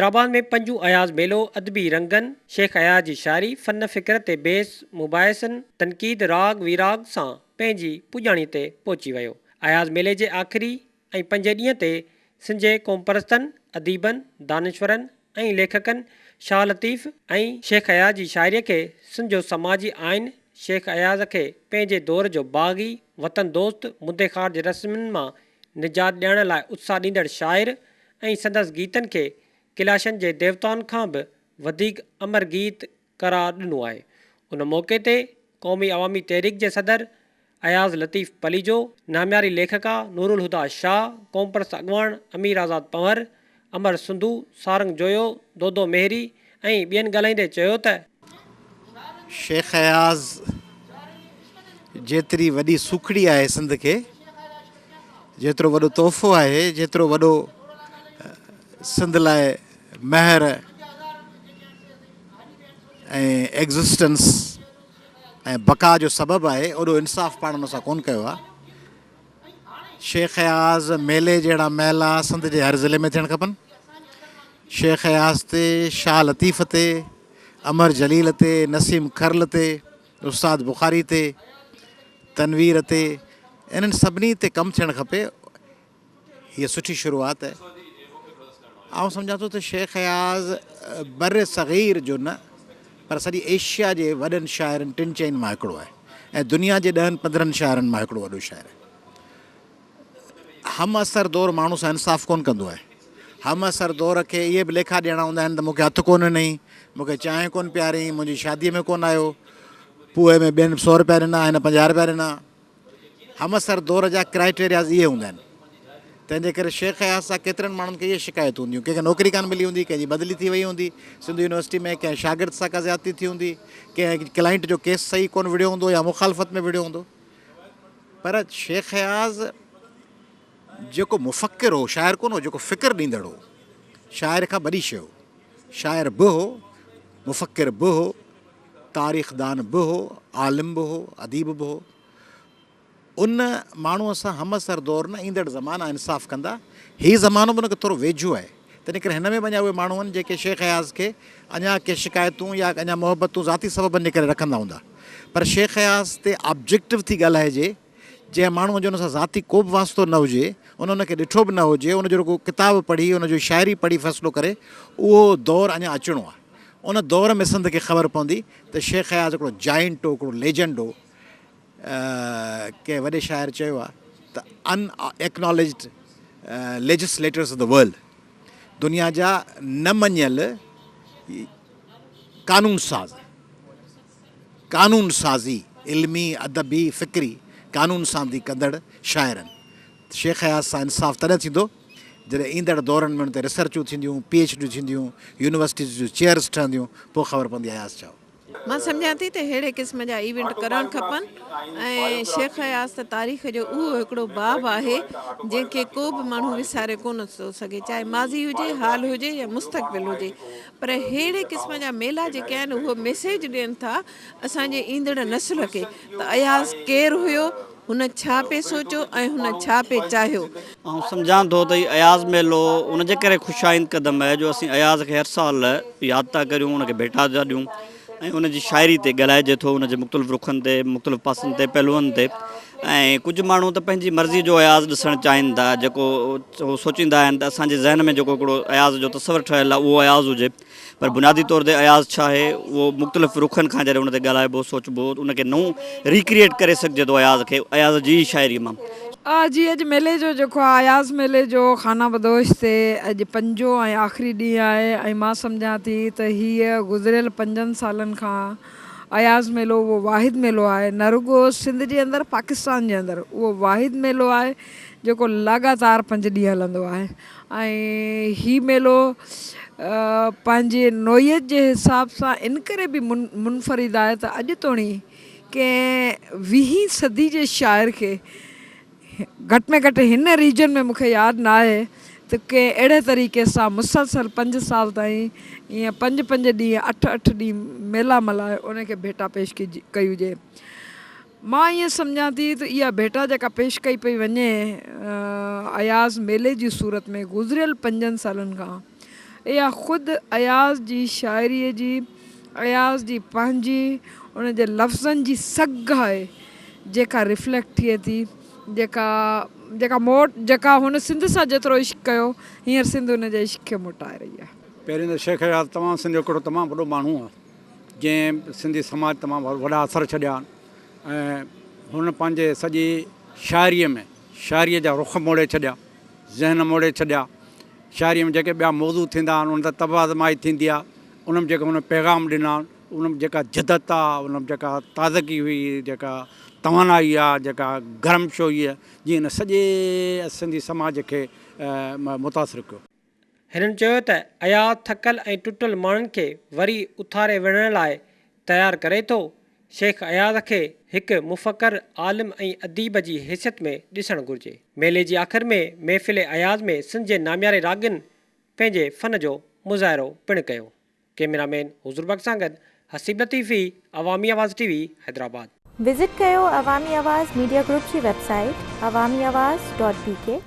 मुशीराबाद में पंजू अयाज़ मेलो अदबी रंगन शेख अयाज़ जी शायरी फन फ़िक्र ते बेस मुबाहिसन तनक़ीद राग विराग सां पंहिंजी पुॼाणी ते पहुची वियो। अयाज़ मेले जे आख़िरी ऐं 5 ॾींहं ते सिंध जे क़ौम परस्तनि अदीबनि दानिशवरनि ऐं लेखकनि शाह लतीफ़ ऐं शेख अयाज़ जी शाइरीअ खे सिंध जो समाजी आइन शेख अयाज़ खे पंहिंजे दौर जो बाग़ी वतन दोस्त मुद्देखार जे रस्मनि मां निजात ॾियण लाइ उत्साह ॾींदड़ शाइर ऐं संदसि गीतनि खे कैलाशनि जे देवताउनि खां बि वधीक अमर गीत करार ॾिनो आहे। उन मौक़े ते क़ौमी अवामी तहरीक जे सदर अयाज़ लतीफ़ पलीजो, नामियारी लेखका नूरुल हुदा शाह, क़ौम परस्त अॻवान अमीर आज़ाद पंवर, अमर सिंधू, सारंग जोयो, दोदो मेहरी ऐं ॿियनि ॻाल्हाईंदे चयो त शेख अयाज़ जेतिरी वॾी सुखड़ी आहे सिंध खे, जेतिरो वॾो तोहफ़ो आहे, जेतिरो वॾो सिंध लाइ महर ऐं एग्ज़िस्टेंस ऐं बका जो सबबु आहे, ओॾो इंसाफ़ पाण हुन सां कोन कयो आहे। शेख अयाज़ मेले जहिड़ा मेला सिंध जे हर ज़िले में थियणु खपनि। शेख अयाज़ ते, शाह लतीफ़ ते, अमर जलील ते, नसीम खरल ते, उस्ताद बुखारी ते, तनवीर ते, इन्हनि सभिनी ते कमु थियणु खपे। हीअ सुठी शुरूआत आहे। आउं सम्झां थो त शेख अयाज़ बर सग़ीर जो न पर सॼी एशिया जे वॾनि शाइरनि 3-4 मां हिकिड़ो आहे ऐं दुनिया जे 10-15 शाइरनि मां हिकिड़ो वॾो शाइर आहे। हम असर दौर माण्हू सां इंसाफ़ कोन कंदो आहे। हम असर दौर खे इहे बि लेखा ॾियणा हूंदा आहिनि त मूंखे हथु कोन ॾिनई, मूंखे चांहि कोन पियारई, मुंहिंजी शादीअ में कोन आयो, पुए में ॿियनि 100 रुपया ॾिना, हिन 50 रुपया ॾिना। हम असर दौर जा क्राइटेरियाज़ इहे हूंदा आहिनि। तंहिंजे करे शेख अयाज़ सां केतिरनि माण्हुनि खे इहे शिकायत हूंदियूं, कंहिंखे नौकिरी कान मिली हूंदी, कंहिंजी बदिली थी वई हूंदी सिंधु यूनिवर्सिटी में, कंहिं शागिर्द सां का ज़्यादती थी हूंदी, कंहिं क्लाइंट जो केस सही कोन विढ़ियो हूंदो या मुखालफ़त में विढ़ियो हूंदो। पर शेख अयाज़ जेको मुफ़क्किर हो, शाइर कोन हो, जेको फ़िक्र ॾींदड़ हो, शाइर खां वॾी शइ हो। शाइर बि हो, मुफ़क्किर बि हो, तारीख़दान बि हो, आलिम बि हो, अदीब बि हो। उन माण्हूअ सां हम असर दौर न ईंदड़ ज़माना इंसाफ़ कंदा। हीउ ज़मानो बि उनखे थोरो वेझो आहे। तंहिं करे हिन में वञा उहे माण्हू आहिनि जेके शेख अयाज़ खे अञा के शिकायतूं या अञा मोहबतूं ज़ाती सबबनि जे करे रखंदा हूंदा। पर शेख अयाज़ ते ऑब्जेक्टिव थी ॻाल्हाइजे, जंहिं माण्हूअ जो हुन सां ज़ाती को बि वास्तो न हुजे, उनखे ॾिठो बि न हुजे, उनजो रुगो किताब पढ़ी, उनजो शाइरी पढ़ी फ़ैसिलो करे, उहो दौरु अञा अचिणो आहे। उन दौर में सिंध खे ख़बर पवंदी त शेख अयाज़ हिकिड़ो जाइंट हो, हिकिड़ो लेजेंड हो। कंहिं वॾे शाइर चयो आहे त अनएक्नॉलेज्ड लेजिस्लेटर्स ऑफ द वर्ल्ड, दुनिया जा न मञियल कानून साज़ी इल्मी अदबी फ़िक्री कानून साज़ी कंदड़ शाइरनि। शेख अयाज़ सां इंसाफ़ तॾहिं थींदो जॾहिं ईंदड़ दौरनि में हुन ते रिसर्चूं थींदियूं, PhD थींदियूं, यूनिवर्सिटीज़ जूं चेयर्स ठहंदियूं, पोइ ख़बर पवंदी अयाज़ छा। मां सम्झां थी त अहिड़े क़िस्म जा इवेंट करणु खपनि ऐं शेख अयाज़ त तारीख़ जो उहो हिकिड़ो बाब आहे जंहिंखे को बि माण्हू विसारे कोन थो सघे, चाहे माज़ी हुजे, हाल हुजे या मुस्तक़बिल हुजे। पर अहिड़े क़िस्म जा मेला जेके आहिनि उहो मैसेज ॾियनि था असांजे ईंदड़ नस्ल खे त अयाज़ केरु हुयो, हुन छा पे सोचियो ऐं हुन छा पे चाहियो। ऐं सम्झां थो त अयाज़ मेलो उनजे करे ख़ुशाइंद क़दम आहे जो असीं अयाज़ खे हर साल यादि था करियूं, उनखे भेटा था ॾियूं ऐं उनजी शाइरी ते ॻाल्हाइजे थो, उनजे मुख़्तलिफ़ रुखनि ते, मुख़्तलिफ़ पासनि ते, पहलुअनि ते। ऐं कुझु माण्हू त पंहिंजी मर्ज़ी जो अयाज़ ॾिसणु चाहिनि था, जेको उहो सोचींदा आहिनि त असांजे ज़हन में जेको हिकिड़ो अयाज़ जो तसवुरु ठहियलु आहे उहो अयाज़ हुजे। पर बुनियादी तौर ते अयाज़ छा आहे, उहो मुख़्तलिफ़ रुखनि खां जॾहिं उन ते ॻाल्हाइबो, सोचबो, उनखे नओं रिक्रिएट करे सघिजे थो अयाज़ खे, अयाज़ जी शाइरी मां। जी अॼु मेले जो जेको आहे अयाज़ मेले जो खाना बदोश ते अॼु 5 ऐं आख़िरी ॾींहुं आहे ऐं मां सम्झां थी त हीअ गुज़िरियल 5 सालनि खां अयाज़ मेलो उहो वाहिद मेलो आहे, न रुगो सिंध जे अंदरि, पाकिस्तान जे अंदरि उहो वाहिद मेलो आहे जेको लगातार 5 ॾींहं हलंदो आहे। ऐं हीउ मेलो पंहिंजे नोयत जे हिसाब सां इन करे बि मुनफ़रिद आहे त अॼु तोणी कंहिं 20वीं सदी जे शाइर खे घटि में घटि हिन रीजन में मूंखे यादि न आहे त कंहिं अहिड़े तरीक़े सां मुसलसल 5 साल ताईं ईअं 5-5 ॾींहं 8-8 ॾींहं मेला मल्हाए उनखे भेटा पेश कई हुजे। मां ईअं सम्झां थी त इहा भेटा जेका पेश कई पई वञे अयाज़ मेले जी सूरत में गुज़िरियल 5 सालनि खां, इहा ख़ुदि अयाज़ जी शाइरीअ जी, अयाज़ जी पंहिंजी उन जे लफ़्ज़नि जी सघ आहे जेका रिफ्लेक्ट थिए थी, जेका हुन सिंध सां जेतिरो इश्क कयो हींअर सिंध हुन जे इश्क खे मोटाए रही आहे। पहिरियों त शेख अयाज़ तमामु सिंध जो हिकिड़ो तमामु वॾो माण्हू आहे जंहिं सिंधी समाज तमामु वॾा असर छॾिया ऐं हुन पंहिंजे सॼी शाइरीअ जा रुख मोड़े छॾिया, ज़हन मोड़े छॾिया। शाइरीअ में जेके ॿिया मौज़ू थींदा आहिनि उन ते तबादमाई थींदी आहे, उन में जेका हुन पैगाम ॾिना आहिनि, उन में जेका जदत आहे, उन में जेका ताज़गी हुई, जेका तवानाई आहे, जेका गरमशोई आहे, जीअं हिन सॼे सिंधी समाज खे मुतासिर कयो। हिननि चयो त अयाज़ थकल ऐं टुटल माण्हुनि खे वरी उथारे विढ़ण लाइ तयारु करे थो। शेख अयाज़ खे हिकु मुफ़क्कर, आलिम ऐं अदीब जी हैसियत में ॾिसणु घुरिजे। मेले जी आख़िर में महफ़िल अयाज़ में सिंध जे नामियारे राॻनि पंहिंजे फ़न जो मुज़ाहिरो पिणु कयो। कैमरामैन हुज़ूर बख़्श सां गॾु हसीब लतीफ़ी, अवामी आवाज़ TV, हैदराबाद। विज़िट कयो अवामी आवाज़ मीडिया ग्रुप जी वेबसाइट awamiawaz.pk।